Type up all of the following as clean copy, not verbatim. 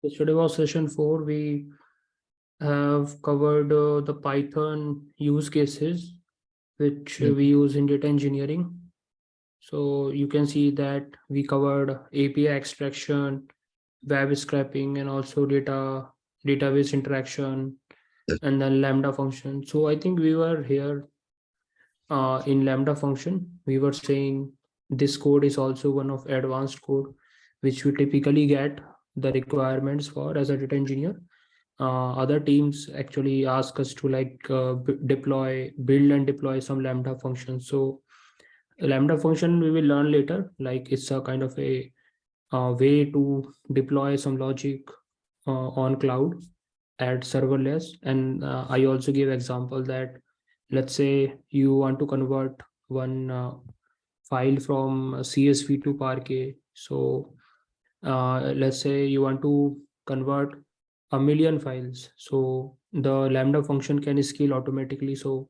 Yesterday was session 4. We have covered the Python use cases which we use in data engineering. So you can see that we covered API extraction, web scraping, and also database interaction, and then Lambda function. So I think we were here in Lambda function. We were saying this code is also one of advanced code which we typically get the requirements for as a data engineer. Other teams actually ask us to build and deploy some Lambda functions. So Lambda function we will learn later. Like it's a kind of a way to deploy some logic on cloud at serverless. And I also give example that let's say you want to convert one file from CSV to Parquet. So let's say you want to convert 1 million files. So the Lambda function can scale automatically. So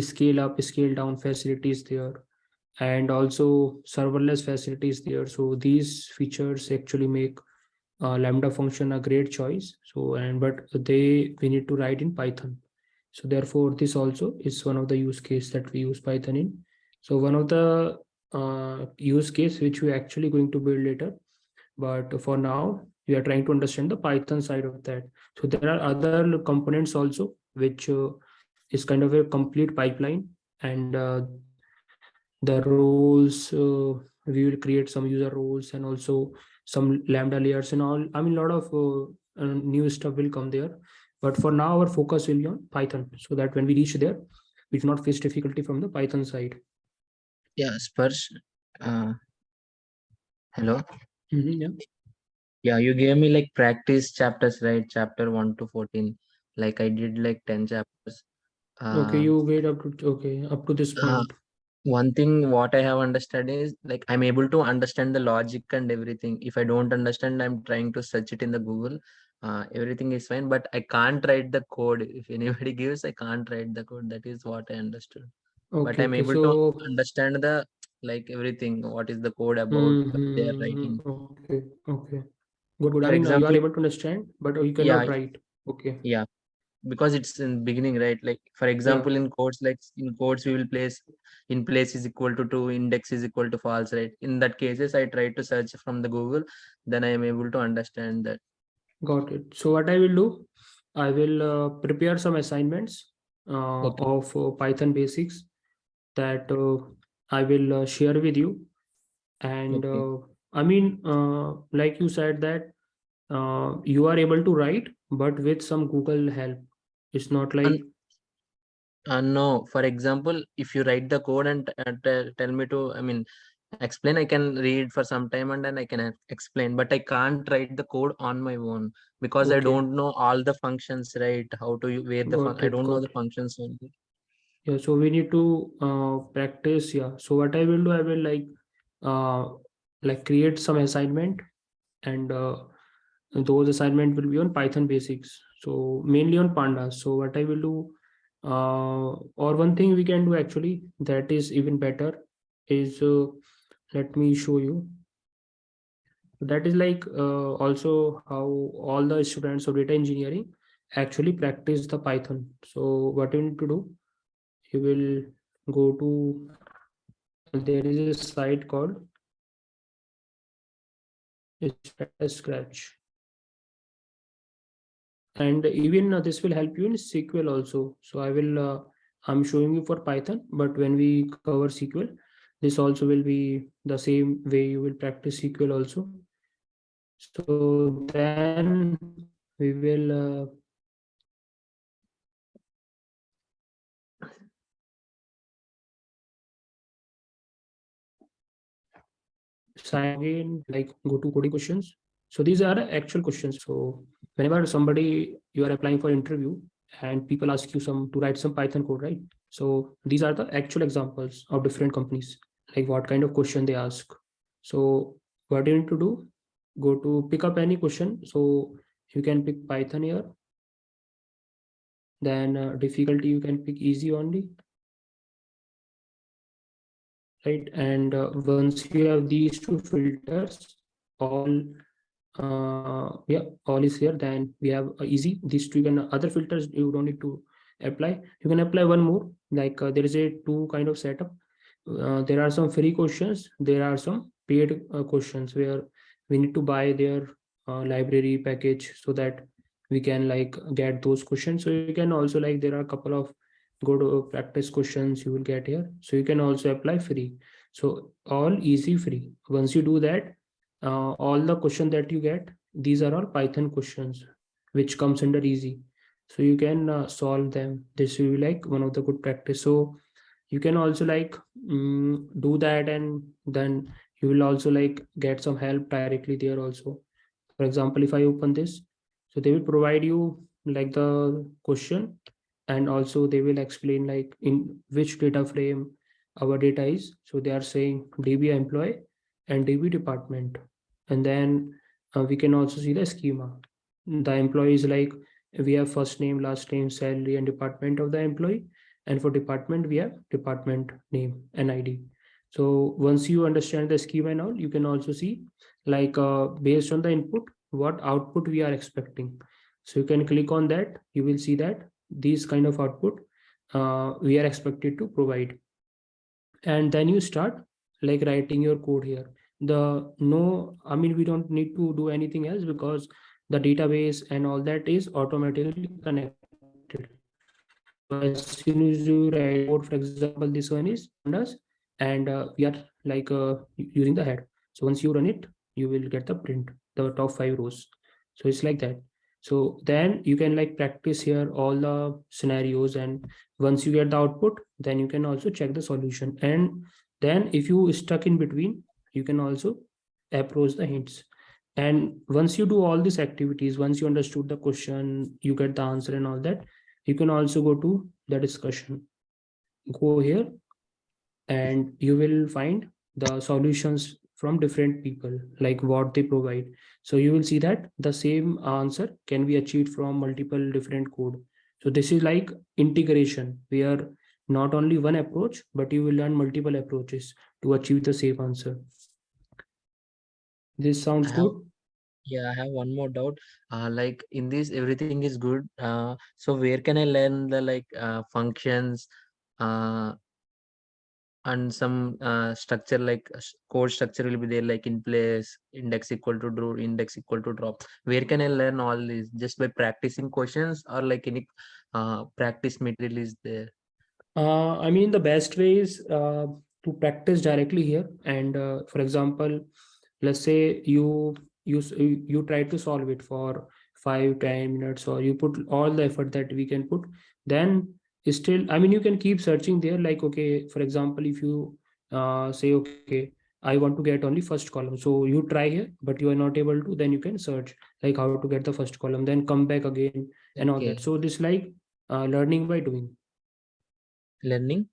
scale up, scale down facilities there, and also serverless facilities there. So these features actually make Lambda function a great choice. So but we need to write in Python. So therefore this also is one of the use case that we use Python in. So one of the use case which we actually going to build later, but for now we are trying to understand the Python side of that. So there are other components also which is kind of a complete pipeline, and the roles, we will create some user roles and also some Lambda layers and all. I mean, a lot of new stuff will come there, but for now our focus will be on Python, so that when we reach there we do not face difficulty from the Python side. Yeah, Sparsh. Hello. Yeah. Yeah, you gave me like practice chapters, right? Chapter 1 to 14. Like I did like 10 chapters. Okay, Uh, you wait up to this uh, point. One thing what I have understood is like I'm able to understand the logic and everything. If I don't understand, I'm trying to search it in the Google. Everything is fine, but I can't write the code. If anybody gives, I can't write the code. That is what I understood. But I'm Okay, able to so understand the like everything. What is the code about? What they are writing. okay, good. I For mean, you are example, able to understand, but you yeah, cannot write. Okay. yeah, because it's in beginning, right? Like for Yeah, example, in codes, like in codes, we will place in place is equal to index is equal to false, right? In that cases, I try to search from the Google, then I am able to understand that. got it. So what I will do, I will prepare some assignments Okay. of Python basics that I will share with you. And Okay. I mean, like you said that you are able to write, but with some Google help. It's not like And no, for example, if you write the code and tell me to, I mean, explain, I can read for some time and then I can explain, but I can't write the code on my own because I okay, don't know all the functions, right? How to where the got I it, don't know got the it. functions only. Yeah, so we need to practice. Yeah. So what I will do, I will uh, create some assignment, and those assignment will be on Python basics. So mainly on pandas. So what I will do, or one thing we can do actually that is even better is let me show you. That is also how all the students of data engineering actually practice the Python. So what you need to do, you will go to, there is a site called Scratch, and even this will help you in SQL also. So I'm showing you for Python, but when we cover SQL, this also will be the same way you will practice SQL also. So then we will sign in, like go to coding questions. So these are actual questions. So whenever somebody you are applying for interview and people ask you to write some Python code, right? So these are the actual examples of different companies, like what kind of question they ask. So what you need to do, go to pick up any question. So you can pick Python here. Then difficulty you can pick easy only, right? And once you have these two filters all Yeah, all is here. Then we have easy, these two. Can other filters you don't need to apply. You can apply one more, like there is a two kind of setup. There are some free questions, there are some paid questions where we need to buy their library package so that we can like get those questions. So you can also like, there are a couple of good practice questions you will get here, so you can also apply free. So all easy free. Once you do that, all the question that you get, these are all Python questions which comes under easy, so you can solve them. This will be like one of the good practice. So you can also like do that, and then you will also like get some help directly there also. For example, if I open this, so they will provide you like the question, and also they will explain like in which data frame our data is. So they are saying DB employee and DB department, and then we can also see the schema. The employee is like, we have first name, last name, salary, and department of the employee, and for department we have department name and ID. So once you understand the schema and all, you can also see like based on the input what output we are expecting. So you can click on that, you will see that these kind of output we are expected to provide. And then you start like writing your code here. The no I mean we don't need to do anything else, because the database and all that is automatically connected. So as soon as you write code, for example, this one is pandas, and we are like using the head. So once you run it, you will get the print, the top 5 rows. So it's like that. So then you can like practice here all the scenarios, and once you get the output, then you can also check the solution. And then if you stuck in between, you can also approach the hints. And once you do all these activities, once you understood the question, you get the answer and all that, you can also go to the discussion. Go here, and you will find the solutions from different people, like what they provide. So you will see that the same answer can be achieved from multiple different code. So this is like integration, where not only one approach, but you will learn multiple approaches to achieve the same answer. This I sounds have good. Yeah, I have one more doubt. Like in this, everything is good. So where can I learn the like functions, uh, and some structure like code structure will be there, like in place, index equal to draw, index equal to drop. Where can I learn all this? Just by practicing questions, or like any practice material is there? I mean, the best way is to practice directly here. And for example, let's say you try to solve it for 5-10 minutes, or you put all the effort that we can put. Then still, I mean, you can keep searching there. Like, okay, for example, if you say, okay, I want to get only first column, so you try here, but you are not able to. Then you can search like how to get the first column. Then come back again and all that. Okay, So this like learning by doing. learning.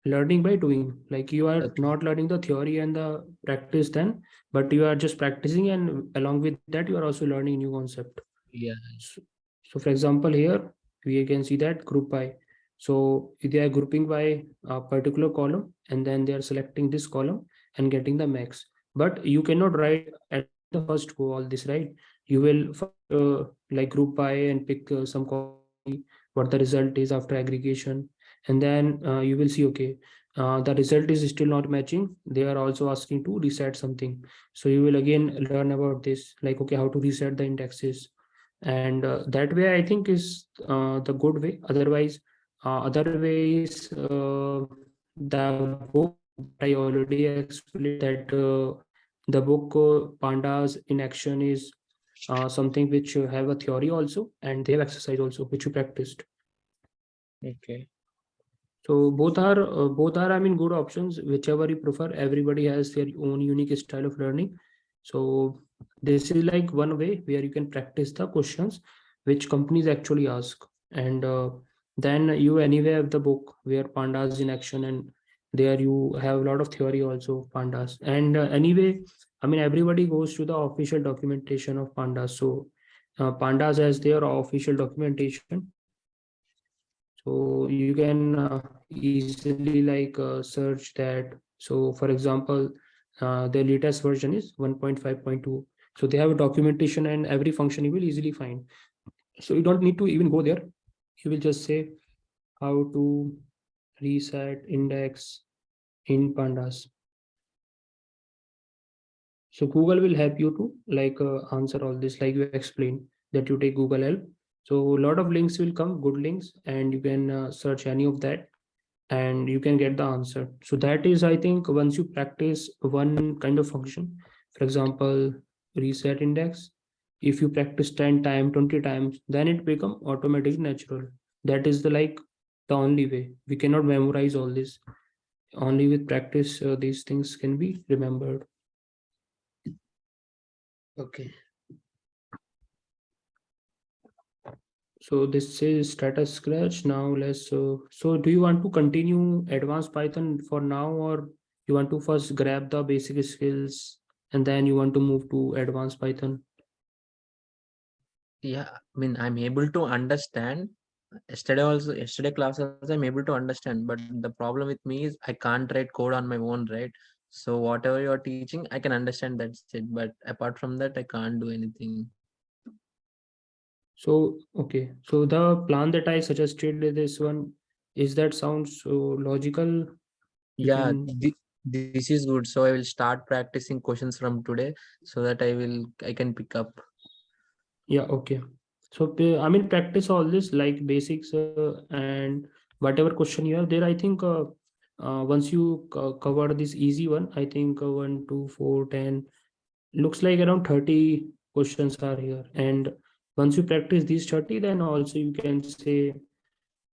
Learning by doing, like you are Okay, not learning the theory and the practice then, but you are just practicing, and along with that you are also learning new concept. yeah. So, so for example, here we can see that group by, so they are grouping by a particular column, and then they are selecting this column and getting the max. But you cannot write at the first go all this, right? You will first like group by and pick some column, see what the result is after aggregation. And then you will see, okay, the result is still not matching, they are also asking to reset something. So you will again learn about this, like, okay, how to reset the indexes. And that way I think is the good way. Otherwise, other way is the book that I already explained, that the book Pandas in Action is something which have a theory also, and they have exercise also which you practiced. Okay. So both are, I mean, good options, whichever you prefer. Everybody has their own unique style of learning. So this is like one way where you can practice the questions which companies actually ask. And then you anyway have the book where Pandas in Action, and there you have a lot of theory also Pandas. And anyway, I mean, everybody goes to the official documentation of Pandas. So Pandas has their official documentation, so you can easily like search that. So for example, the latest version is 1.5.2. So they have a documentation and every function you will easily find. So you don't need to even go there. You will just say how to reset index in pandas. So Google will help you to like answer all this, like you explained that you take Google help. So a lot of links will come, good links, and you can search any of that and you can get the answer. So that is, I think, once you practice one kind of function, for example, reset index, if you practice 10 times, 20 times, then it become automatic natural. That is the like the only way. We cannot memorize all this. Only with practice, these things can be remembered. Okay. So this is status scratch. Now let's. So do you want to continue advanced Python for now, or you want to first grab the basic skills and then you want to move to advanced Python? Yeah, I mean, I'm able to understand. Yesterday class also I'm able to understand, but the problem with me is I can't write code on my own, right? So whatever you're teaching, I can understand, that's it. But apart from that, I can't do anything. So okay. So the plan that I suggested, this one, is that sounds so logical? You Yeah, can. this is good. So I will start practicing questions from today so that I can pick up. Yeah, okay. So I mean, practice all this like basics and whatever question you have there. I think once you cover this easy one, I think 1, 2, 4, 10, looks like around 30 questions are here. And once you practice these 30, then also you can say,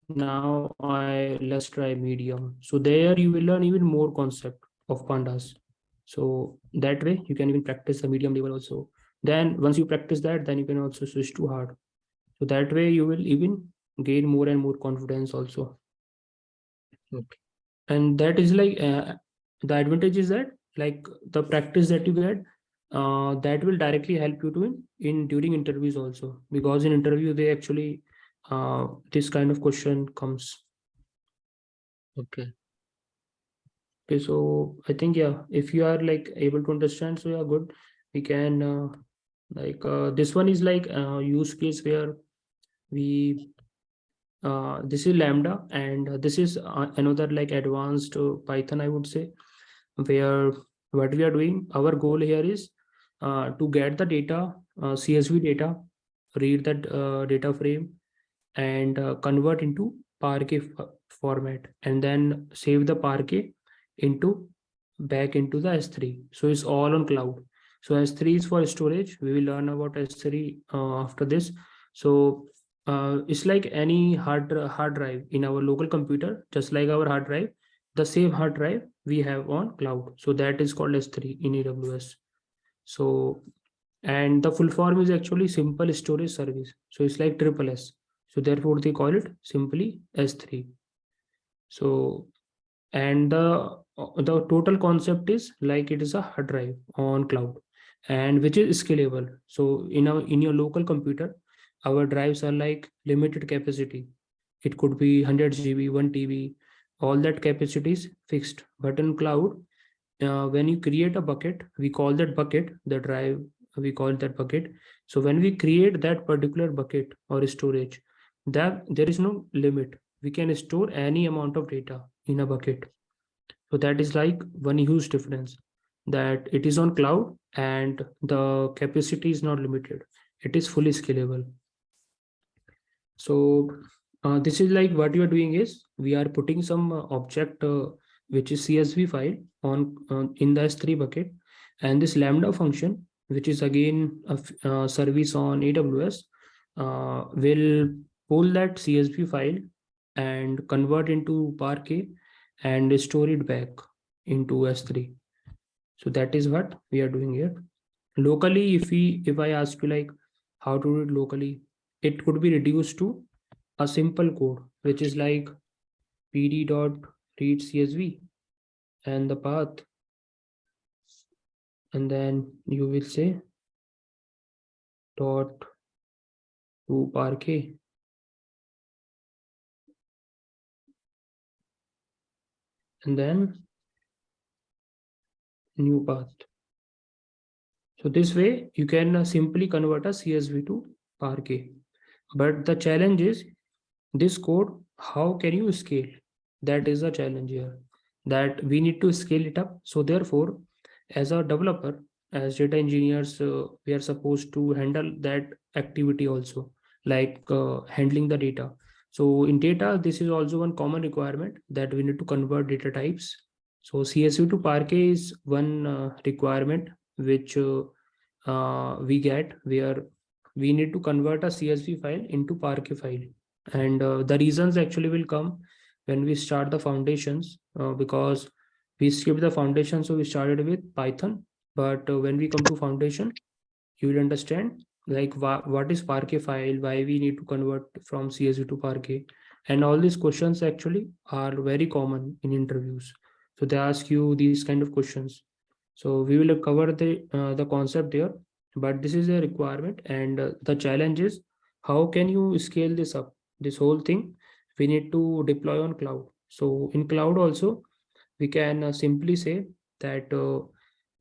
now let's try medium. So there you will learn even more concept of pandas. So that way you can even practice the medium level also. Then once you practice that, then you can also switch to hard. So that way you will even gain more and more confidence also. Okay. And that is like the advantage is that like the practice that you get, that will directly help you to in during interviews also, because in interview they actually this kind of question comes. Okay. Okay, so I think, yeah, if you are like able to understand, so yeah, good. We can like this one is like use case where we this is lambda, and this is another like advanced Python, I would say, where what we are doing, our goal here is to get the data, CSV data, read that data frame, and convert into Parquet format, and then save the Parquet into back into the S3. So it's all on cloud. So S3 is for storage. We will learn about S3 after this. So it's like any hard drive in our local computer, just like our hard drive. The same hard drive we have on cloud. So that is called S3 in AWS. So, and the full form is actually simple storage service. So it's like triple S. So therefore they call it simply S3. So, and the total concept is like it is a hard drive on cloud, and which is scalable. So in your local computer, our drives are like limited capacity. It could be 100 GB, 1 TB, all that capacity is fixed. But in cloud, when you create a bucket, we call that bucket the drive, we call that bucket. So when we create that particular bucket or storage, that there is no limit. We can store any amount of data in a bucket. So that is like one huge difference, that it is on cloud and the capacity is not limited. It is fully scalable. So this is like what you are doing is we are putting some object which is CSV file on in the S3 bucket, and this lambda function, which is again a service on AWS, will pull that CSV file and convert into Parquet and store it back into S3. So that is what we are doing here. Locally, if I ask you like how to do it locally, it could be reduced to a simple code, which is like pd dot read CSV and the path, and then you will say dot to Parquet, and then new path. So this way you can simply convert a CSV to Parquet. But the challenge is this code, how can you scale? That is the challenge here, that we need to scale it up. So therefore, as a developer, as data engineers, we are supposed to handle that activity also, like handling the data. So in data, this is also one common requirement, that we need to convert data types. So CSV to Parquet is one requirement which we get, where we need to convert a CSV file into Parquet file. And the reasons actually will come when we start the foundations, because we skipped the foundation, so we started with Python. But when we come to foundation, you will understand like what is Parquet file, why we need to convert from CSV to Parquet. And all these questions actually are very common in interviews. So they ask you these kind of questions. So we will cover the concept there, but this is a requirement. And the challenge is, how can you scale this up? This whole thing we need to deploy on cloud. So in cloud also, we can simply say that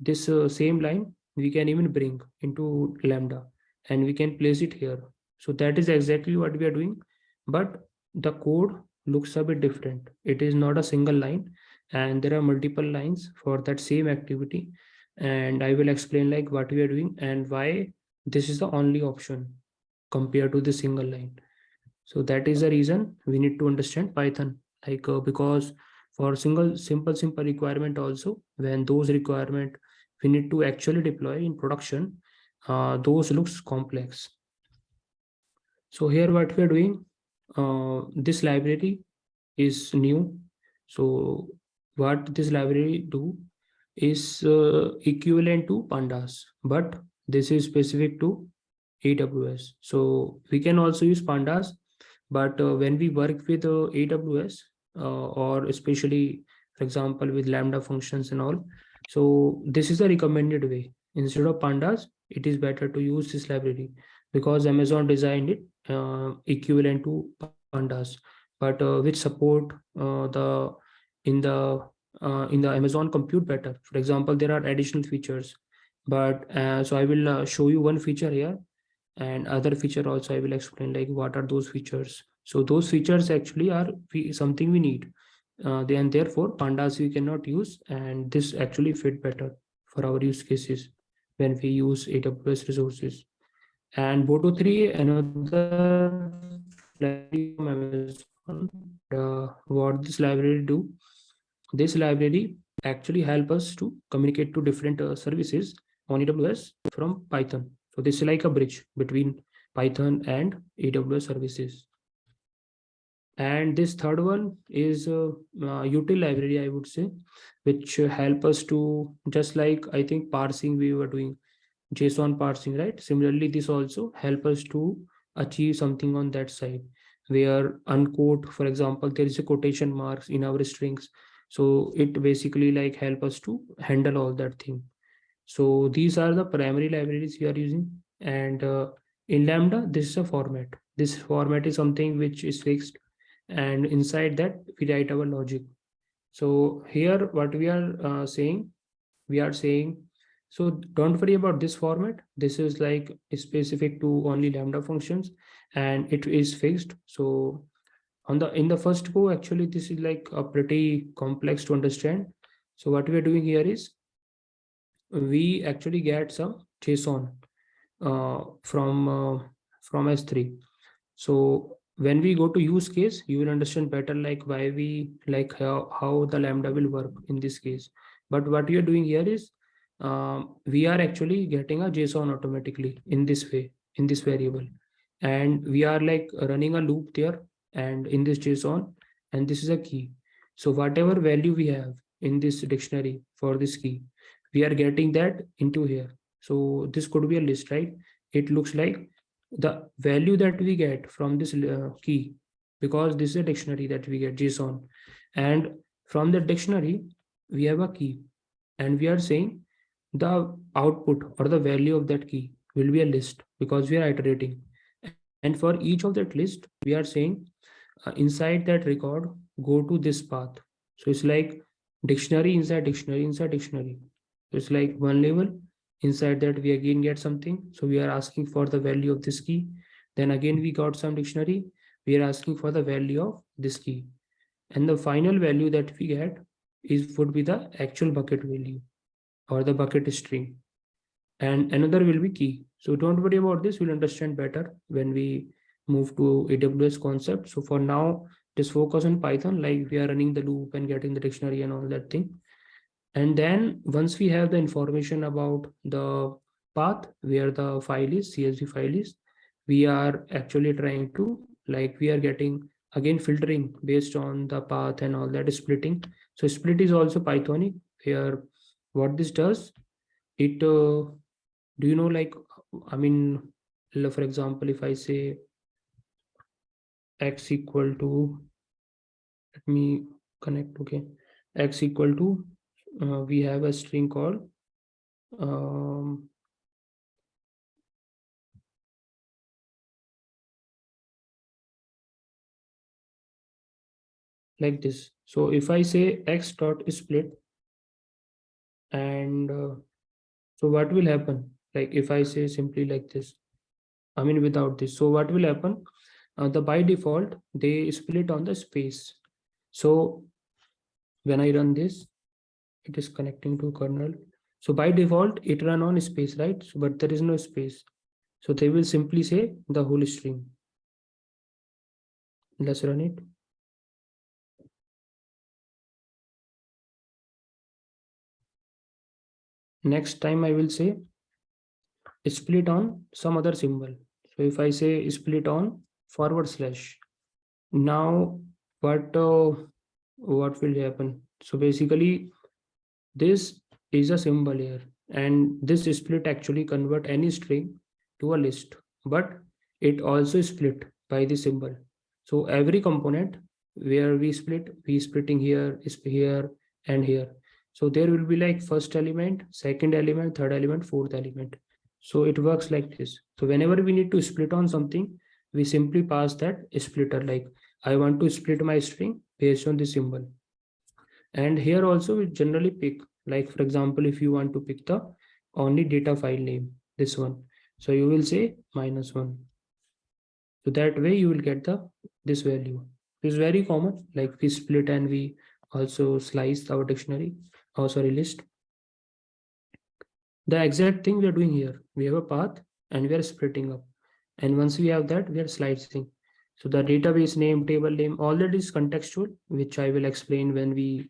this same line we can even bring into Lambda, and we can place it here. So that is exactly what we are doing, but the code looks a bit different. It is not a single line, and there are multiple lines for that same activity. And I will explain like what we are doing and why this is the only option compared to the single line. So that is the reason we need to understand Python, like because for simple requirement also, when those requirement we need to actually deploy in production, those looks complex. So here what we are doing, this library is new. So what this library do is equivalent to pandas, but this is specific to AWS. So we can also use pandas, but when we work with AWS, or especially, for example, with Lambda functions and all, so this is the recommended way. Instead of pandas, it is better to use this library, because Amazon designed it equivalent to pandas, but which support the in the Amazon compute better. For example, there are additional features, but so I will show you one feature here, and other feature also I will explain like what are those features. So those features actually are something we need, and therefore pandas we cannot use, and this actually fit better for our use cases when we use AWS resources. And Boto 3, another library from Amazon. What this library do? This library actually help us to communicate to different services on AWS from Python. So this is like a bridge between Python and AWS services. And this third one is util library, I would say, which help us to, just like I think parsing we were doing, JSON parsing, right? Similarly, this also help us to achieve something on that side, where unquote, for example, there is a quotation marks in our strings. So it basically like help us to handle all that thing. So these are the primary libraries we are using. And in Lambda, this is a format. This format is something which is fixed. And inside that, we write our logic. So here, what we are saying, so don't worry about this format. This is like specific to only Lambda functions, and it is fixed. So on the in the first go, actually, this is like a pretty complex to understand. So what we are doing here is we actually get some JSON uh, from uh, from S3. So when we go to use case, you will understand better like why we like how the Lambda will work in this case. But what we are doing here is we are actually getting a JSON automatically in this way, in this variable, and we are like running a loop there, and in this JSON, and this is a key. So whatever value we have in this dictionary for this key, we are getting that into here. So this could be a list, right? It looks like the value that we get from this key, because this is a dictionary that we get JSON, and from the dictionary we have a key, and we are saying the output or the value of that key will be a list, because we are iterating. And for each of that list we are saying inside that record, go to this path. So it's like dictionary inside dictionary inside dictionary. So it's like one level Inside that we again get something. So we are asking for the value of this key. Then again we got some dictionary. We are asking for the value of this key. And the final value that we get is would be the actual bucket value or the bucket string. And another will be key. So don't worry about this. We'll understand better when we move to AWS concept. So for now, just focus on Python, like we are running the loop and getting the dictionary and all that thing. And then once we have the information about the path where the file is, CSV file is, we are actually trying to, like we are getting again filtering based on the path and all that splitting. So split is also Pythonic, where what this does, it do you know, like, I mean, for example, if I say x equal to, let me connect, okay, x equal to, we have a string called um, like this. So if I say x dot split, and so what will happen? Like if I say simply like this, I mean without this. So what will happen? The by default they split on the space. So when I run this, it is connecting to kernel. So by default it run on space, right? So, but there is no space. So they will simply say the whole string. Let's run it. Next time I will say split on some other symbol. So if I say split on forward slash, now what will happen? So basically this is a symbol here, and this split actually convert any string to a list, but it also split by the symbol. So every component where we splitting here is here and here. So there will be like first element, second element, third element, fourth element. So it works like this. So whenever we need to split on something, we simply pass that splitter, like I want to split my string based on the symbol. And here also we generally pick, like for example, if you want to pick the only data file name, this one, so you will say -1. So that way you will get the this value. It's very common, like we split and we also slice our dictionary, oh sorry, list. The exact thing we are doing here, we have a path and we are splitting up, and once we have that, we are slicing. So the database name, table name, all that is contextual, which I will explain when we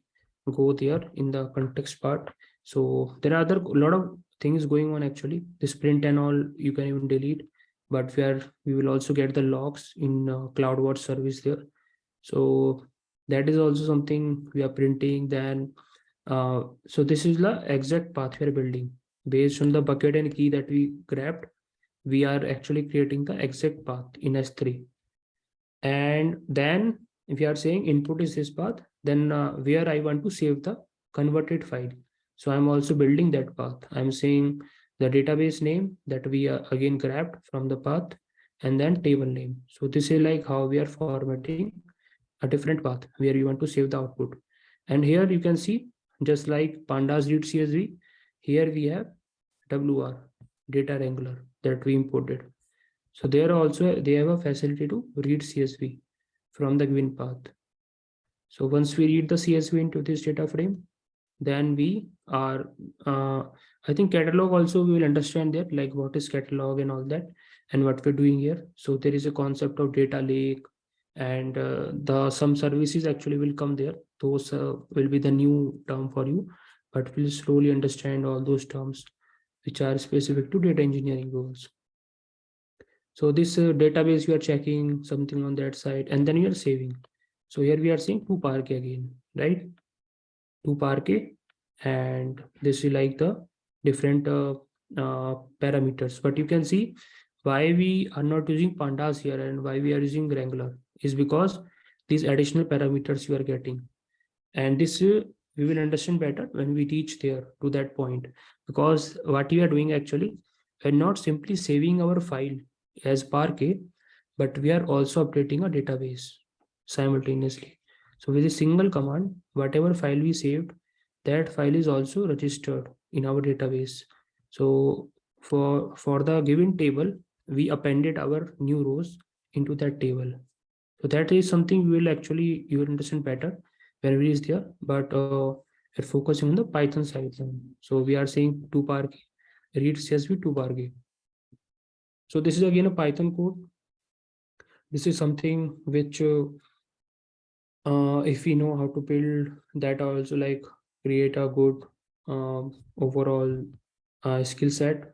go there in the context part. So there are other a lot of things going on actually. This print and all you can even delete, but we will also get the logs in CloudWatch service there. So that is also something we are printing. Then so this is the exact path we are building based on the bucket and key that we grabbed. We are actually creating the exact path in S3. And then if you are saying input is this path, then where I want to save the converted file. So I'm also building that path. I'm saying the database name that we again grabbed from the path, and then table name. So this is like how we are formatting a different path where you want to save the output. And here you can see, just like pandas read CSV, here we have WR, data wrangler, that we imported. So there also they have a facility to read CSV from the given path. So once we read the CSV into this data frame, then we are, I think catalog also we will understand that, like what is catalog and all that, and what we're doing here. So there is a concept of data lake, and the some services actually will come there. Those will be the new term for you, but we'll slowly understand all those terms which are specific to data engineering roles. So this database, you are checking something on that side, and then you are saving. So here we are seeing 2 park again, right? 2 park, and this is like the different parameters. But you can see why we are not using pandas here and why we are using Wrangler is because these additional parameters you are getting. And this we will understand better when we teach there to that point, because what we are doing actually, we're not simply saving our file as parquet, but we are also updating a database simultaneously. So with a single command, whatever file we saved, that file is also registered in our database. So for the given table, we appended our new rows into that table. So that is something you will understand better when we reach there. But we're focusing on the Python side. So we are saying 2 bar read CSV 2 bar. So this is again a Python code. This is something which if we know how to build that, also like create a good overall skill set.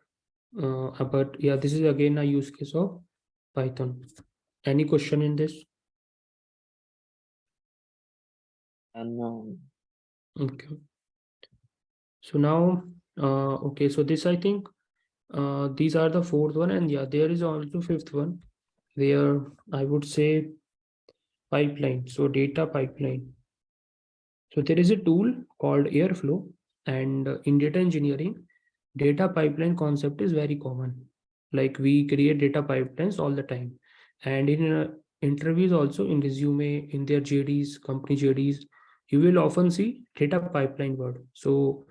But yeah, this is again a use case of Python. Any question in this? And Okay. So now, okay, so this I think these are the fourth one, and yeah, there is also fifth one where I would say pipeline. So data pipeline. So there is a tool called Airflow, and in data engineering, data pipeline concept is very common. Like we create data pipelines all the time, and in interviews also, in resume, in their JDs, company JDs, you will often see data pipeline word. So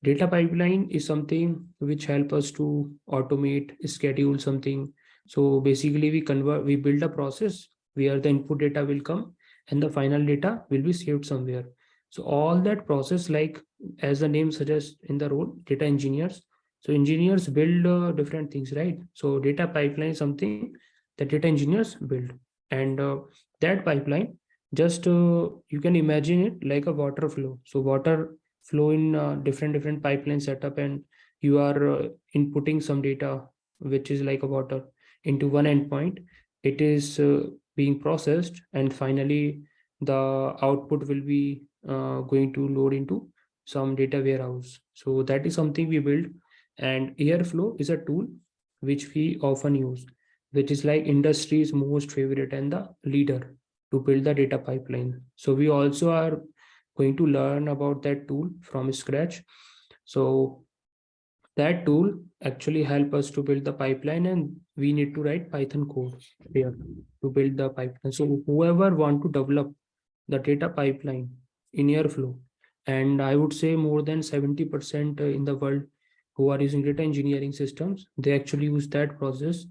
data pipeline is something which help us to automate, schedule something. So basically, we build a process where the input data will come and the final data will be saved somewhere. So all that process, like as the name suggests in the role, data engineers. So engineers build different things, right? So data pipeline is something that data engineers build, and that pipeline just you can imagine it like a water flow. So water flow in different pipeline setup, and you are inputting some data which is like a water into one endpoint. It is being processed, and finally the output will be going to load into some data warehouse. So that is something we build, and Airflow is a tool which we often use, which is like industry's most favorite and the leader to build the data pipeline. So we also are going to learn about that tool from scratch. So that tool actually help us to build the pipeline, and we need to write Python code here to build the pipeline. So whoever want to develop the data pipeline in Airflow, and I would say more than 70% in the world who are using data engineering systems, they actually use that process.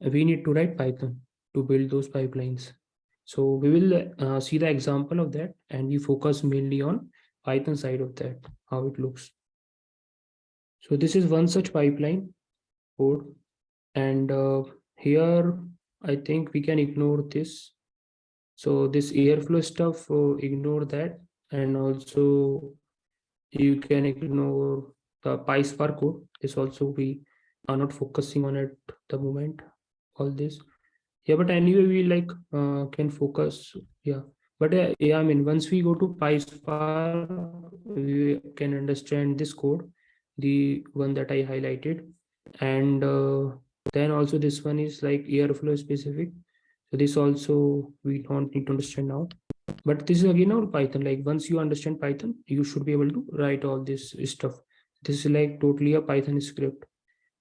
We need to write Python to build those pipelines. So we will see the example of that, and we focus mainly on Python side of that, how it looks. So this is one such pipeline code, and here I think we can ignore this. So this Airflow stuff, ignore that, and also you can ignore the PySpark code. This also we are not focusing on at the moment. All this, yeah. But anyway, we like can focus, yeah. But yeah, I mean, once we go to PySpark, we can understand this code, the one that I highlighted, and then also this one is like Airflow specific. So this also we don't need to understand now. But this is again all Python. Like once you understand Python, you should be able to write all this stuff. This is like totally a Python script.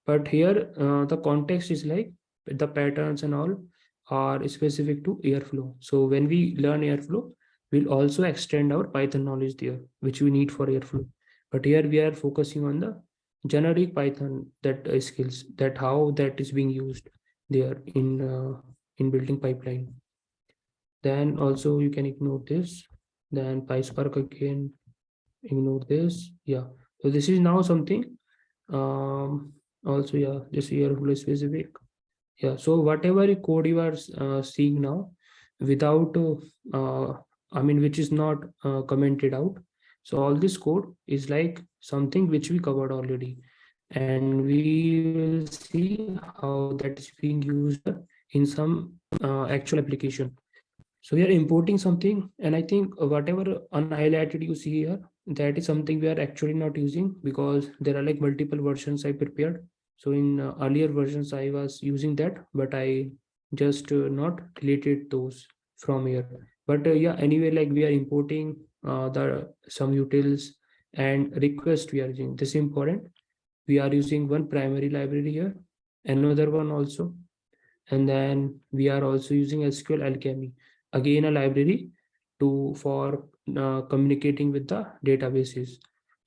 But here the context is like the patterns and all are specific to Airflow. So when we learn Airflow, we'll also extend our Python knowledge there, which we need for Airflow. But here we are focusing on the generic Python that skills, that how that is being used there in building pipeline. Then also you can ignore this. Then PySpark again, ignore this. Yeah. So this is now something. Also, yeah, this Airflow specific. Yeah. So whatever code you are seeing now, without, I mean, which is not commented out. So all this code is like something which we covered already, and we will see how that is being used in some actual application. So we are importing something, and I think whatever unhighlighted you see here, that is something we are actually not using because there are like multiple versions I prepared. So in earlier versions, I was using that, but I just not deleted those from here. But yeah, anyway, like we are importing the some utils and request we are using. This is important. We are using one primary library here, another one also, and then we are also using SQL Alchemy, again a library to for communicating with the databases.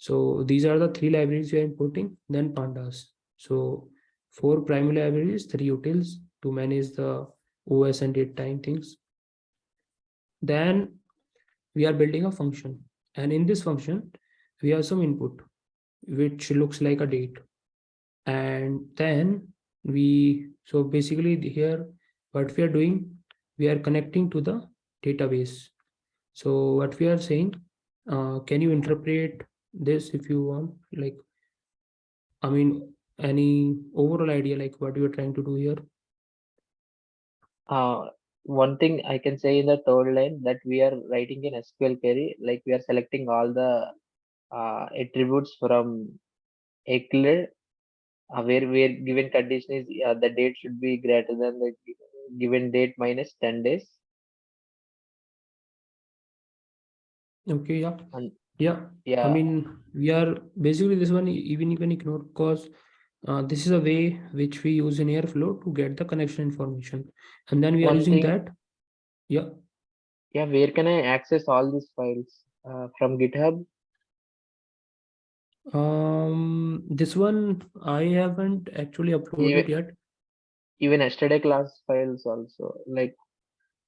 So these are the 3 libraries we are importing, then pandas. So 4 primary libraries, 3 utils to manage the OS and date time things. Then we are building a function, and in this function we have some input which looks like a date, and then so basically here what we are doing, we are connecting to the database. So what we are saying, can you interpret this if you want, like, I mean, any overall idea like what you are trying to do here? One thing I can say in the third line that we are writing an SQL query, like we are selecting all the attributes from Eclair, where given condition is the date should be greater than the given date minus 10 days. Okay, yeah. And Yeah, I yeah, mean, we are basically this one even you can ignore because this is a way which we use in Airflow to get the connection information, and then we are one using thing, that. Yeah. yeah, where can I access all these files? From GitHub? This one I haven't actually Even, uploaded yet. even yesterday class files also. Like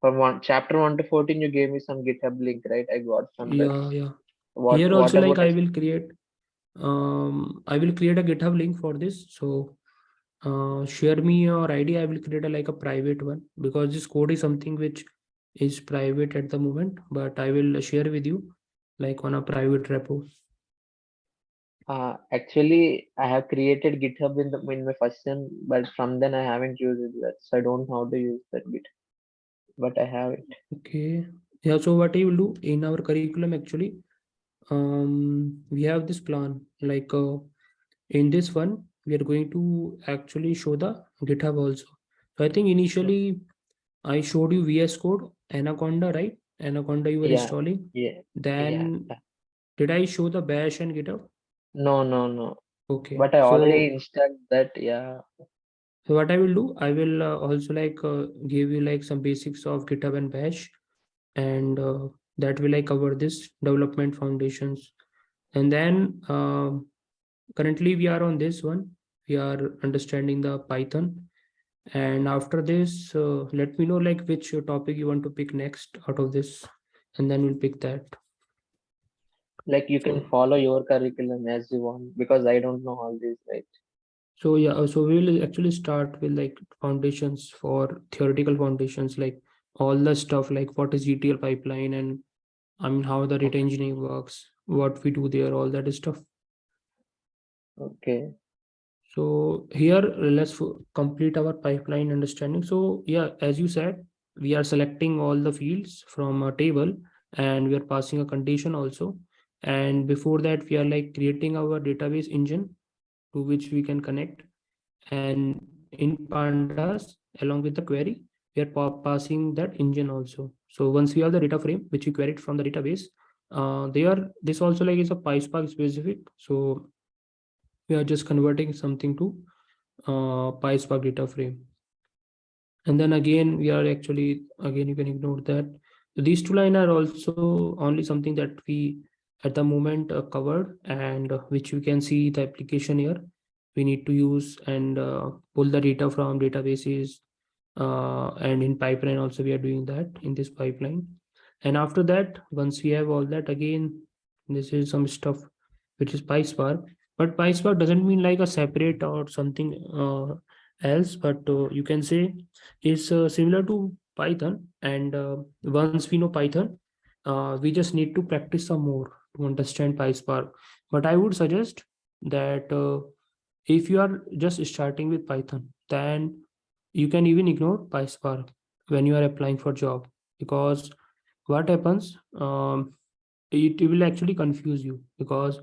from one chapter 1 to 14, you gave me some GitHub link, right? I got from that. Yeah, yeah. What Here what also, like, about I will create a GitHub link for this. So share me your ID. I will create like a private one because this code is something which is private at the moment, but I will share with you like on a private repo. actually I have created GitHub in my first sem, but from then I haven't used it yet, so I don't know how to use that Git. But I have it. Okay. Yeah. So what I will do in our curriculum actually, we have this plan like in this one we are going to actually show the GitHub also. So I think So, initially I showed you VS Code, Anaconda, right? Anaconda you were yeah, installing. yeah, yeah, Then yeah. did I show the Bash and GitHub? No, no, no. Okay. But I already So installed that. Yeah. what I will do, I will also like give you like some basics of GitHub and Bash, and that will like cover this development foundations. And then currently we are on this one. We are understanding the Python. And after this, let me know like which topic you want to pick next out of this, and then we'll pick that. Like you can So, follow your curriculum as you want because I don't know all these, right? so yeah, so we will actually start with like foundations for theoretical foundations, like all the stuff like what is ETL pipeline and I mean how the data Okay. engineering works, what we do there, all that stuff. Okay. So here let's complete our pipeline understanding. So yeah, as you said, we are selecting all the fields from a table and we are passing a condition also. And before that, we are like creating our database engine to which we can connect. And in pandas, along with the query, we are passing that engine also. So once we have the data frame which we queried from the database, there this also like is a PySpark specific. So we are just converting something to PySpark data frame. And then again, we are actually, again, you can ignore that. So these 2 lines are also only something that we at the moment covered and which you can see the application here. We need to use and pull the data from databases. And in pipeline also, we are doing that in this pipeline. And after that, once we have all that, again, this is some stuff which is PySpark. But PySpark doesn't mean like a separate or something else, but you can say is similar to Python. And once we know Python, we just need to practice some more to understand PySpark. But I would suggest that if you are just starting with Python, then you can even ignore PySpark when you are applying for job, because what happens, it will actually confuse you, because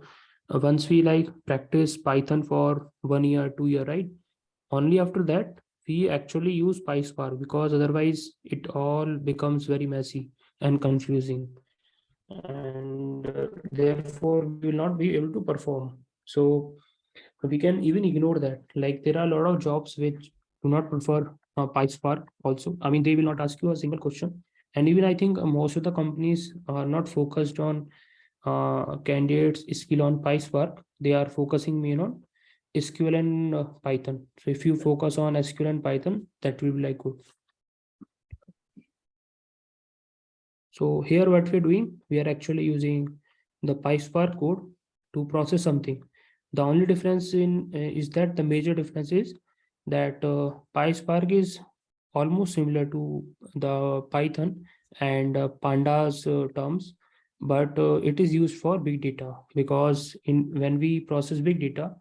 once we like practice Python for 1 year 2 year, right, only after that we actually use PySpark, because otherwise it all becomes very messy and confusing, and therefore we will not be able to perform. So we can even ignore that. Like there are a lot of jobs which do not prefer PySpark also. I mean, they will not ask you a single question. And even I think most of the companies are not focused on candidates skill on PySpark, they are focusing main on SQL and Python. So if you focus on SQL and Python, that will be like good. So here what we're doing, we are actually using the PySpark code to process something. The only difference in is that the major difference is that PySpark is almost similar to the Python and pandas terms, but it is used for big data, because in when we process big data,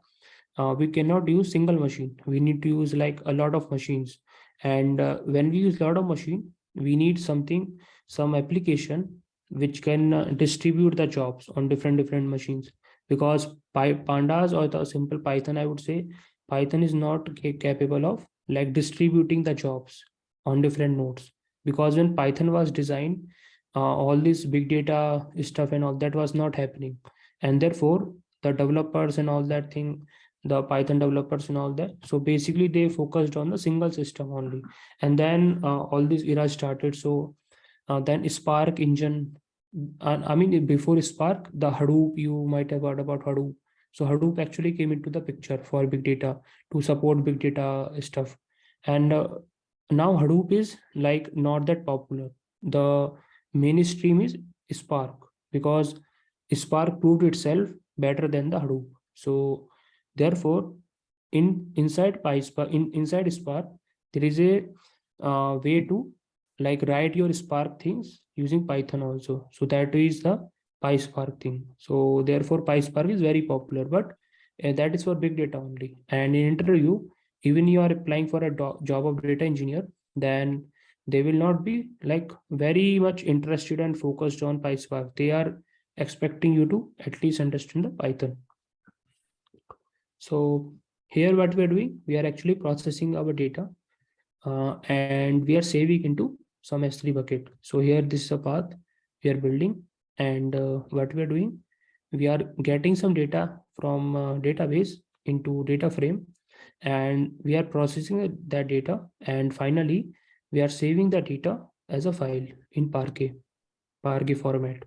we cannot use single machine. We need to use like a lot of machines, and when we use a lot of machine, we need some application which can distribute the jobs on different machines, because pandas or the simple Python, I would say Python is not capable of like distributing the jobs on different nodes, because when Python was designed, all this big data stuff and all that was not happening, and therefore the developers and all that thing, the Python developers and all that, so basically they focused on the single system only. And then all this era started. So then Spark engine, I mean before Spark, the Hadoop, you might have heard about Hadoop. So Hadoop actually came into the picture for big data, to support big data stuff. And now Hadoop is like not that popular. The mainstream is Spark, because Spark proved itself better than the Hadoop. So therefore, inside PySpark, inside Spark, there is a way to like write your Spark things using Python also. So that is the PySpark thing. So therefore, PySpark is very popular, but that is for big data only. And in interview, even you are applying for a job of data engineer, then they will not be like very much interested and focused on PySpark. They are expecting you to at least understand the Python. So here what we are doing, we are actually processing our data and we are saving into some S3 bucket. So here this is a path we are building, and what we are doing, we are getting some data from database into data frame, and we are processing that data, and finally we are saving the data as a file in Parquet format.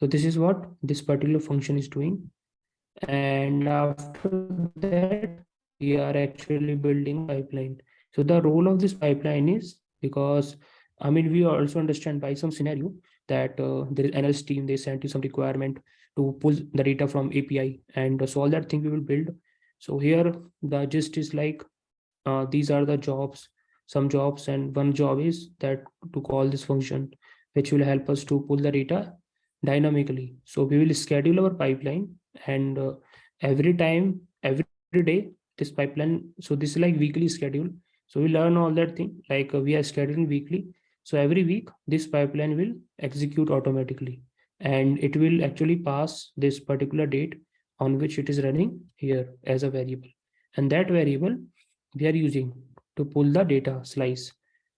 So this is what this particular function is doing. And after that, we are actually building a pipeline. So the role of this pipeline is, because I mean, we also understand by some scenario that there is analyst team, they sent you some requirement to pull the data from API, and so all that thing we will build. So here the gist is like these are the jobs, some jobs, and one job is that to call this function, which will help us to pull the data dynamically. So we will schedule our pipeline, and every time, every day, this pipeline. So this is like weekly schedule. So we learn all that thing like we are scheduling weekly. So every week this pipeline will execute automatically, and it will actually pass this particular date on which it is running here as a variable, and that variable we are using to pull the data slice.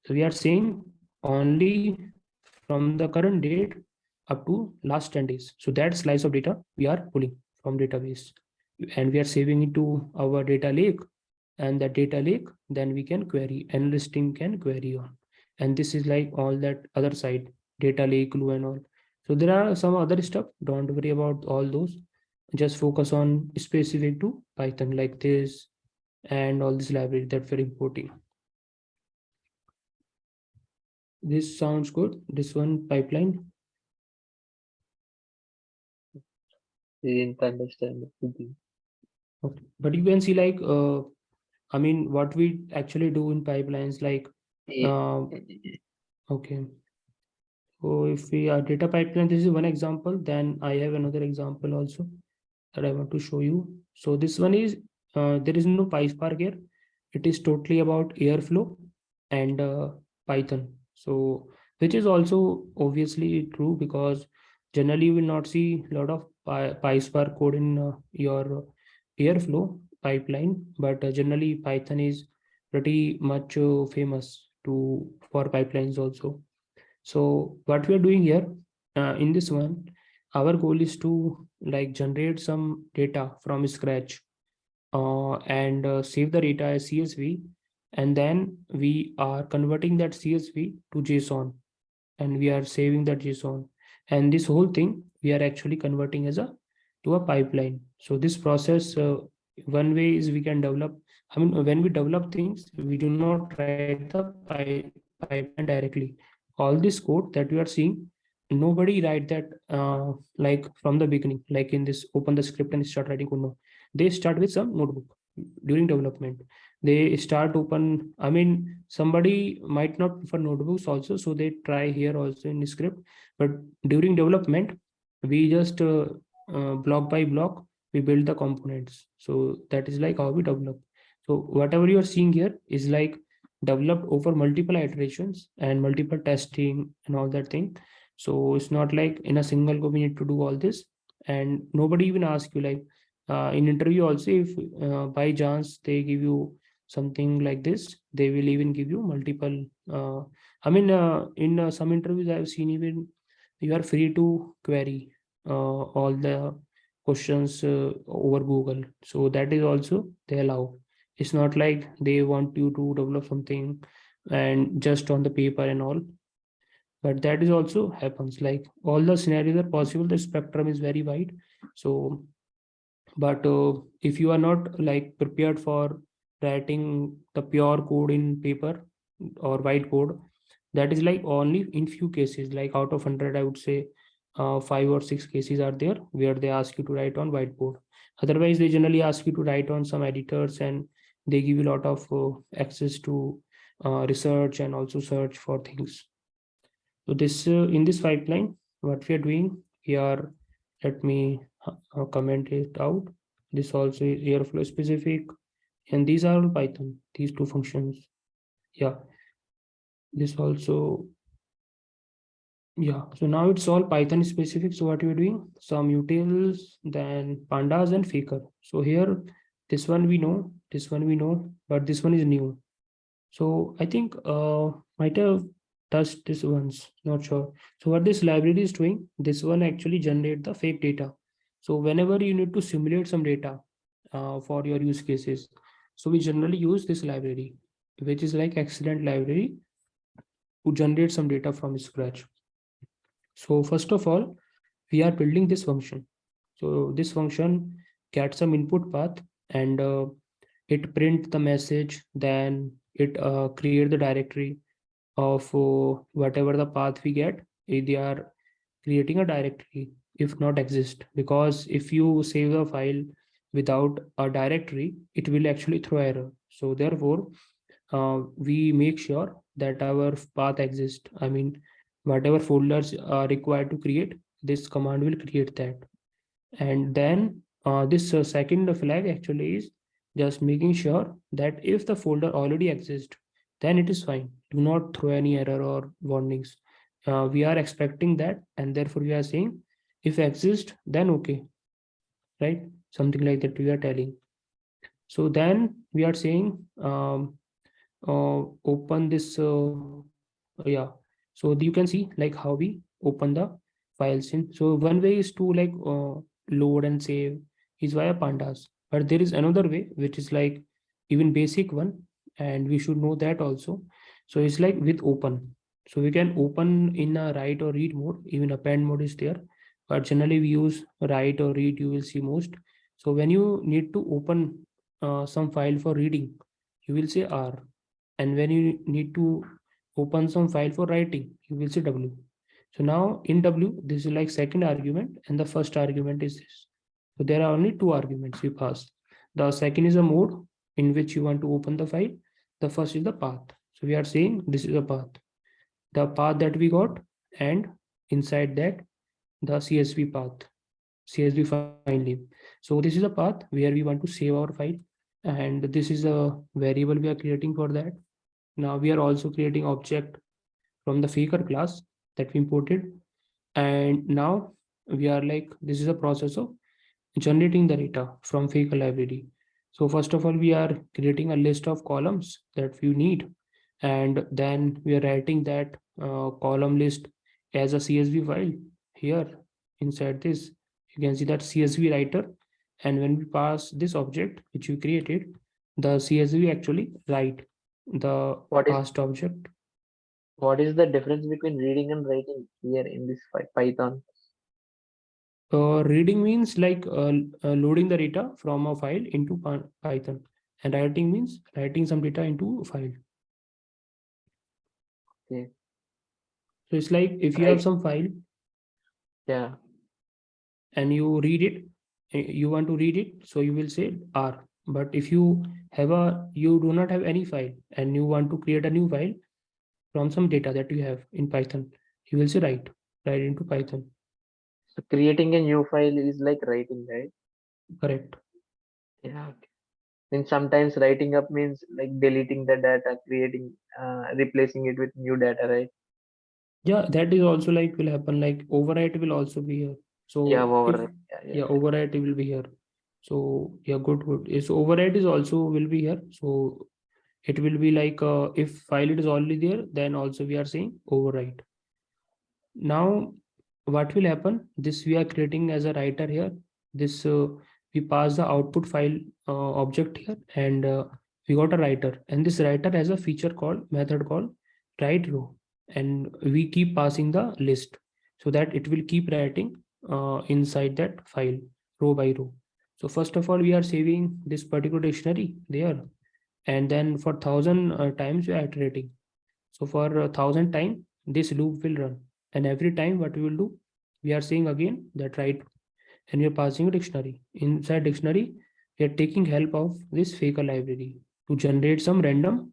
So we are saying only from the current date up to last 10 days. So that slice of data we are pulling from database, and we are saving it to our data lake, and that data lake then we can query, analyst team can query on. And this is like all that other side, data lake, glue and all. So there are some other stuff, don't worry about all those, just focus on specific to Python like this and all this library that we're importing. This sounds good, this one pipeline. Didn't understand. Okay. But you can see like I mean what we actually do in pipelines, like okay. So if we are data pipeline, this is one example. Then I have another example also that I want to show you. So this one is there is no PySpark here. It is totally about Airflow and Python. So which is also obviously true, because generally you will not see a lot of PySpark code in your Airflow pipeline, but generally Python is pretty much famous to for pipelines also. So what we are doing here in this one, our goal is to like generate some data from scratch and save the data as CSV, and then we are converting that CSV to JSON, and we are saving that JSON. and this whole thing we are actually converting as a to a pipeline. So this process, one way is we can develop, I mean, when we develop things, we do not write the pipeline directly. All this code that we are seeing, nobody write that like from the beginning, like in this open the script and start writing code. No, they start with some notebook during development. They start open, I mean, somebody might not prefer notebooks also, so they try here also in the script. But during development, we just block by block we build the components. So that is like how we develop. So whatever you are seeing here is like developed over multiple iterations and multiple testing and all that thing. So it's not like in a single go we need to do all this, and nobody even ask you like in interview also, if by chance they give you something like this, they will even give you multiple I mean, in some interviews I've seen, even you are free to query all the questions over Google. So that is also they allow. It's not like they want you to develop something and just on the paper and all. But that is also happens. Like all the scenarios are possible. The spectrum is very wide. So, but if you are not like prepared for writing the pure code in paper or white code, that is like only in few cases, like out of 100 I would say 5 or 6 cases are there where they ask you to write on whiteboard. Otherwise they generally ask you to write on some editors, and they give you a lot of access to research and also search for things. So this in this pipeline, what we are doing, we are, let me comment it out. This also is airflow specific, and these are all Python, these two functions. Yeah, this also, yeah. So now it's all Python specific. So what we're doing, some utils, then pandas and faker. So here, this one we know, this one we know, but this one is new. So I think might have touched this once, not sure. So what this library is doing, this one actually generate the fake data. So whenever you need to simulate some data for your use cases, so we generally use this library, which is like excellent library to generate some data from scratch. So first of all, we are building this function. So this function gets some input path, and it print the message, then it create the directory of whatever the path we get. If they are creating a directory, if not exist, because if you save the file without a directory, it will actually throw error. So therefore we make sure that our path exists. I mean, whatever folders are required to create, this command will create that. And then this second flag actually is just making sure that if the folder already exists, then it is fine. Do not throw any error or warnings. We are expecting that, and therefore we are saying if exist, then okay, right? Something like that we are telling. So then we are saying open this yeah. So you can see like how we open the files in. So one way is to like load and save is via pandas, but there is another way which is like even basic one, and we should know that also. So it's like with open. So we can open in a write or read mode, even append mode is there, but generally we use write or read, you will see most. So when you need to open some file for reading, you will say R, and when you need to open some file for writing, you will say W. So now in W, this is like second argument, and the first argument is this. So there are only two arguments we pass. The second is a mode in which you want to open the file. The first is the path. So we are saying this is a path. The path that we got, and inside that the CSV path, CSV file name. So this is a path where we want to save our file, and this is a variable we are creating for that. Now we are also creating object from the faker class that we imported. And now we are like, this is a process of generating the data from faker library. So first of all, we are creating a list of columns that we need. And then we are writing that column list as a CSV file here inside this. You can see that CSV writer. And when we pass this object, which we created, the CSV actually write the What is past object. What is the difference between reading and writing here in this Python? Reading means like loading the data from a file into Python, and writing means writing some data into a file. Okay. So it's like if you have Right. some file Yeah. and you read it, you want to read it, so you will say R. But if you you do not have any file and you want to create a new file from some data that you have in Python, you will say write into Python. So creating a new file is like writing, right? Correct. Yeah. Okay. And sometimes writing up means like deleting the data, replacing it with new data, right? Yeah, that is also like will happen. Like overwrite will also be here. Yeah, So if over. Yeah. overwrite will be here. So yeah, good. Is overwrite is also will be here. So it will be like if file it is already there, then also we are saying overwrite. Now what will happen? This we are creating as a writer here. This we pass the output file object here, and we got a writer, and this writer has a feature called method called write row, and we keep passing the list so that it will keep writing inside that file row by row. So first of all, we are saving this particular dictionary there, and then for 1,000 times we are iterating. So for 1,000 times, this loop will run. And every time what we will do, we are saying again that write, and we are passing a dictionary. Inside dictionary, we are taking help of this faker library to generate some random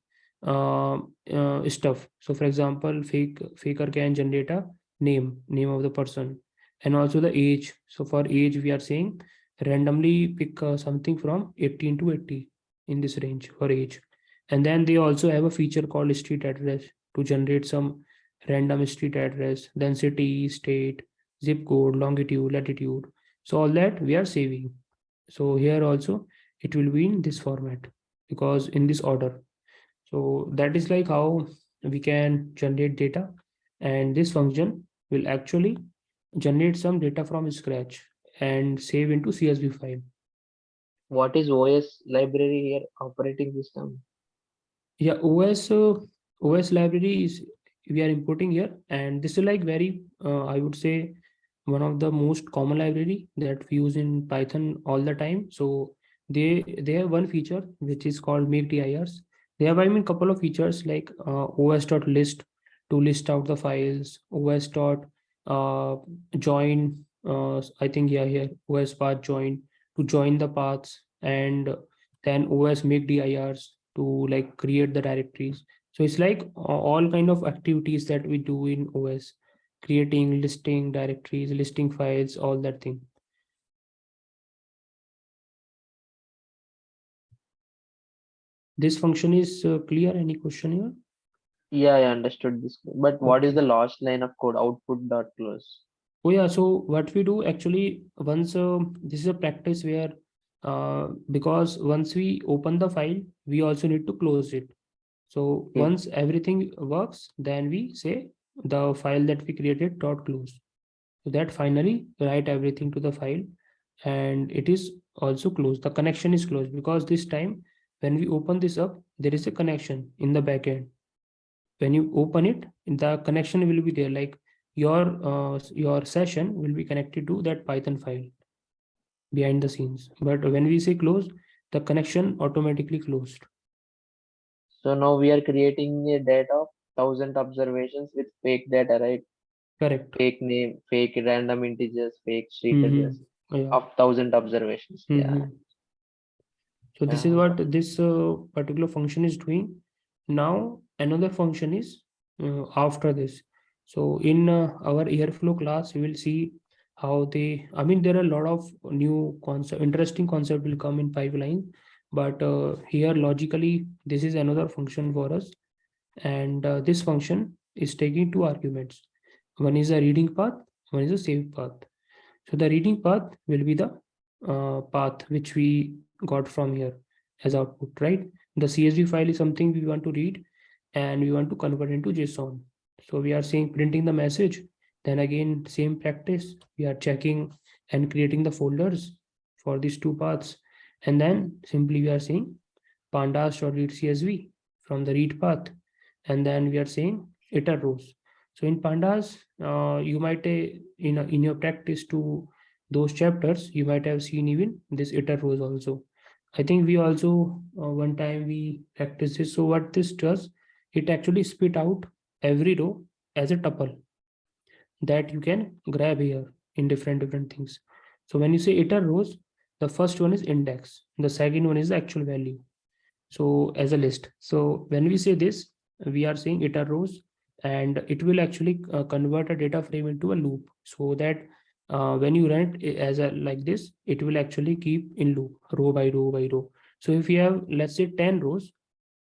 stuff. So for example, faker can generate a name of the person, and also the age. So for age, we are saying randomly pick something from 18 to 80 in this range for age. And then they also have a feature called street address to generate some random street address, then city, state, zip code, longitude, latitude. So all that we are saving. So here also it will be in this format because in this order. So that is like how we can generate data, and this function will actually generate some data from scratch and save into CSV file. What is OS library here? Operating system. Yeah, OS library is we are importing here, and this is like very I would say one of the most common library that we use in Python all the time. So they have one feature which is called make dirs. They have, I mean, couple of features like os.list to list out the files, os dot uh, join, I think, yeah, here os path join to join the paths, and then os make dirs to like create the directories. So it's like all kind of activities that we do in os, creating, listing directories, listing files, all that thing. This function is clear. Any question here? Yeah, I understood this. But what is Okay. the last line of code? Output dot close. Oh yeah. So what we do actually once this is a practice where because once we open the file, we also need to close it. So Okay. once everything works, then we say the file that we created dot close. So that finally write everything to the file, and it is also closed. The connection is closed because this time when we open this up, there is a connection in the backend. When you open it, the connection will be there. Like your session will be connected to that Python file behind the scenes. But when we say close, the connection automatically closed. So now we are creating a data of 1,000 observations with fake data, right? Correct. Fake name, fake random integers, fake street address Mm-hmm. Yeah. of 1,000 observations. Yeah. Mm-hmm. So this is Yeah. what this particular function is doing. Now another function is after this. So in our airflow class, we will see how they. I mean, there are a lot of new concept, interesting concept will come in pipeline. But here logically, this is another function for us, and this function is taking two arguments. One is a reading path, one is a save path. So the reading path will be the path which we got from here as output, right? The CSV file is something we want to read and we want to convert into JSON. So we are saying printing the message. Then again, same practice. We are checking and creating the folders for these two paths. And then simply we are saying pandas.read CSV from the read path. And then we are saying iter rows. So in pandas, you might in your practice to those chapters, you might have seen even this iter rows also. I think we also one time we practiced this. So what this does, it actually spit out every row as a tuple that you can grab here in different things. So when you say iter rows, the first one is index, the second one is the actual value. So as a list. So when we say this, we are saying iter rows, and it will actually convert a data frame into a loop, so that when you run it as a like this, it will actually keep in loop row by row by row. So if you have, let's say, 10 rows,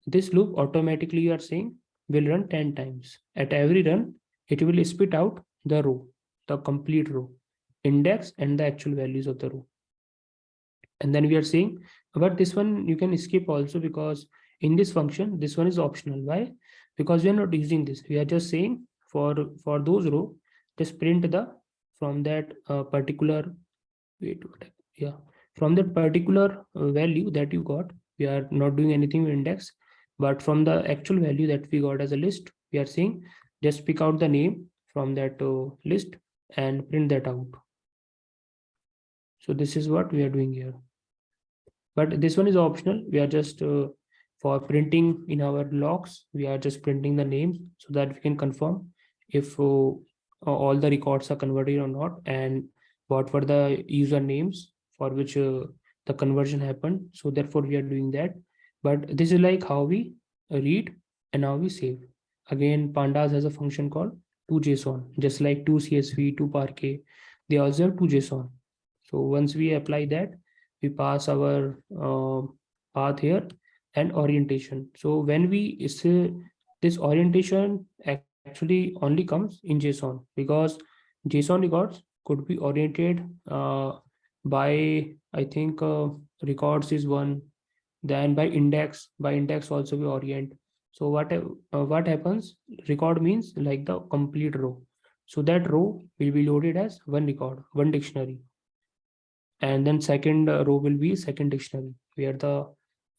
this loop automatically, you are saying, will run 10 times. At every run, it will spit out the row, the complete row, index, and the actual values of the row. And then we are saying, but this one you can skip also, because in this function, this one is optional. Why? Because we are not using this. We are just saying for those row, just print the from that particular, wait, yeah, from that particular value that you got. We are not doing anything with index, but from the actual value that we got as a list, we are saying just pick out the name from that list and print that out. So this is what we are doing here, but this one is optional. We are just for printing in our logs, we are just printing the names so that we can confirm if all the records are converted or not, and what were the usernames for which the conversion happened. So therefore we are doing that. But this is like how we read and how we save. Again, pandas has a function called to.json, just like to.csv, to.parquet. They also have to.json. So once we apply that, we pass our path here and orientation. So when we say this orientation actually only comes in JSON, because JSON records could be oriented by, I think, records is one, then by index also we orient. So what happens, record means like the complete row, so that row will be loaded as one record, one dictionary, and then second row will be second dictionary, where the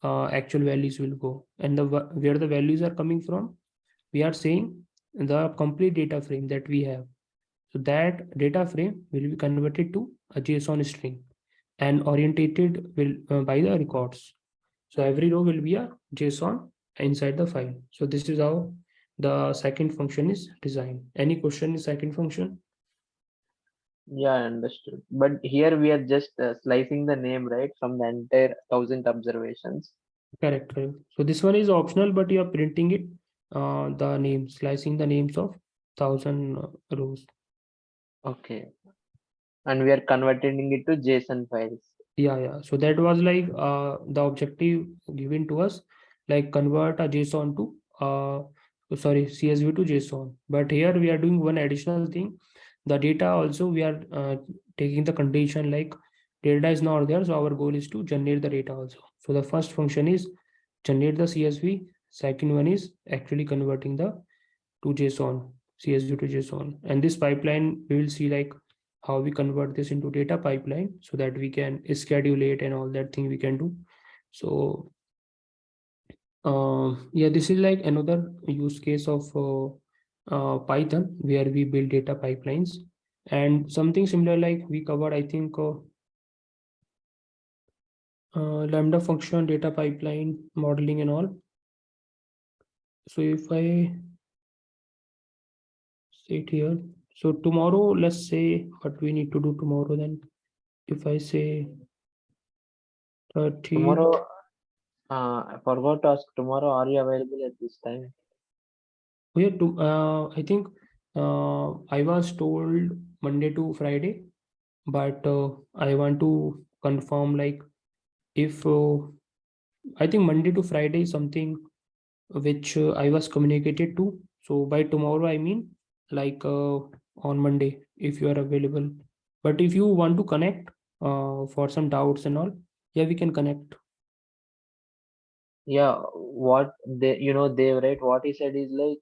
actual values will go, and where the values are coming from, we are saying the complete data frame that we have. So that data frame will be converted to a JSON string and orientated will by the records. So every row will be a JSON inside the file. So this is how the second function is designed. Any question in second function? Yeah, I understood. But here we are just slicing the name, right, from the entire 1,000 observations. Correct, correct. So this one is optional, but you are printing it, the names, slicing the names of 1,000 rows. Okay. And we are converting it to JSON files. Yeah, yeah. So that was like the objective given to us, like convert a JSON to sorry, CSV to JSON. But here we are doing one additional thing. The data also we are taking the condition like data is not there. So our goal is to generate the data also. So the first function is generate the CSV. Second one is actually converting the to JSON, CSV to JSON. And this pipeline, we will see like how we convert this into data pipeline so that we can schedule it and all that thing we can do. So yeah, this is like another use case of Python where we build data pipelines, and something similar like we covered, I think, Lambda function, data pipeline, modeling and all. So if I say it here, so tomorrow, let's say what we need to do tomorrow then. If I say 30th, Tomorrow, I forgot to ask, tomorrow, are you available at this time? oh yeah, I think I was told Monday to Friday, but I want to confirm like if I think Monday to Friday is something which I was communicated to. So by tomorrow, I mean like on Monday, if you are available. But if you want to connect for some doubts and all, yeah, we can connect. Yeah, what they, they right, what he said is like,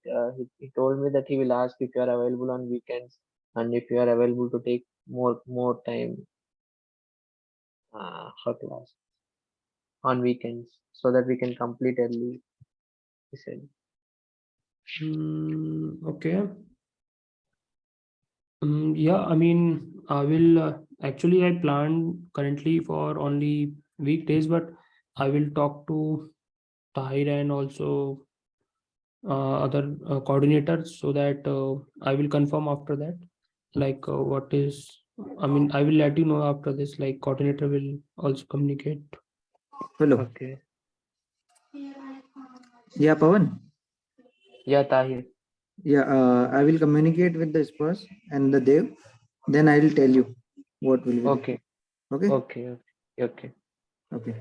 he told me that he will ask if you are available on weekends and if you are available to take more time for class on weekends so that we can complete early, he said. Okay. Yeah, I mean, I will actually, I plan currently for only weekdays, but I will talk to Tahir and also other coordinators so that I will confirm after that. Like, what is, I mean, I will let you know after this, like, coordinator will also communicate. Hello. Okay. Yeah, Pawan. Yeah, Tahir. Yeah, I will communicate with the Spurs and the Dev. Then I will tell you what will be. Okay. Okay. Okay. Okay. Okay.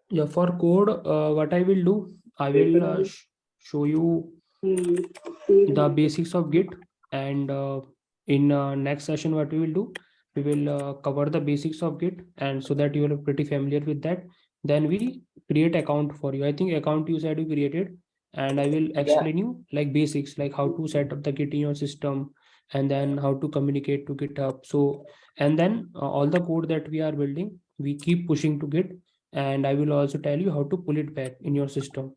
Yeah, for code, what I will do, I will show you the basics of Git, and in next session, what we will do, we will cover the basics of Git, and so that you are pretty familiar with that. Then we create account for you. I think account you said you created, and I will explain you like basics, like how to set up the Git in your system, and then how to communicate to GitHub. So, and then all the code that we are building, we keep pushing to Git, and I will also tell you how to pull it back in your system.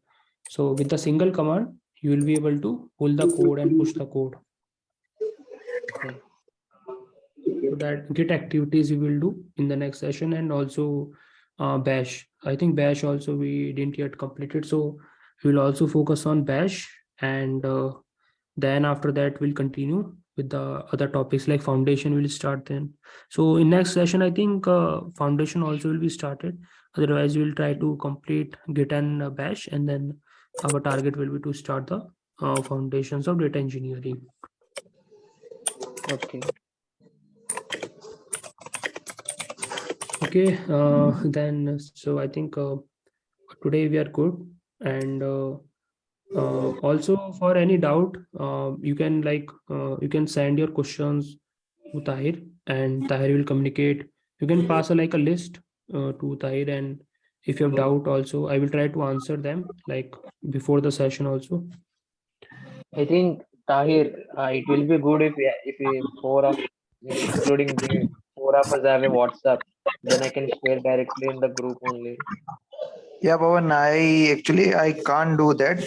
So with the single command, you will be able to pull the code and push the code. Okay. So that Git activities we will do in the next session, and also Bash. I think Bash also we didn't yet complete it. So we'll also focus on Bash, and then after that we'll continue with the other topics like foundation will start then. So in next session, I think foundation also will be started. Otherwise, we'll try to complete Git and Bash, and then our target will be to start the foundations of data engineering. Okay. Okay, then so I think today we are good, and also for any doubt, you can you can send your questions to Tahir, and Tahir will communicate. You can pass like a list to Tahir, and if you have doubt also, I will try to answer them like before the session also. I think Tahir, it will be good if we four of, including the four of us, have a WhatsApp. Then I can share directly in the group only. Yeah, Pawan, I can't do that.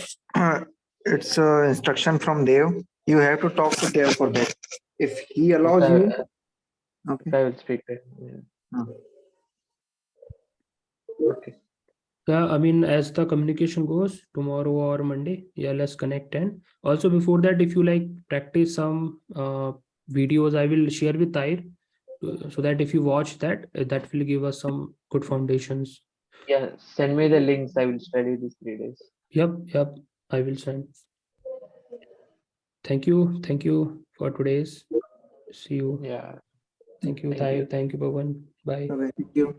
It's instruction from Dev. You have to talk to Dev for that. If he allows Okay, you, okay. I will speak to him. Uh, Yeah. Okay. Yeah, I mean, as the communication goes, tomorrow or Monday, yeah, let's connect. And also before that, if you like practice some videos, I will share with Tahir, so that if you watch that, that will give us some good foundations. Yeah, send me the links. I will study these 3 days. Yep, I will send. Thank you for today's. See you. Yeah. Thank you, Thank Tahir. you. Thank you, Pawan. Bye. okay, thank you.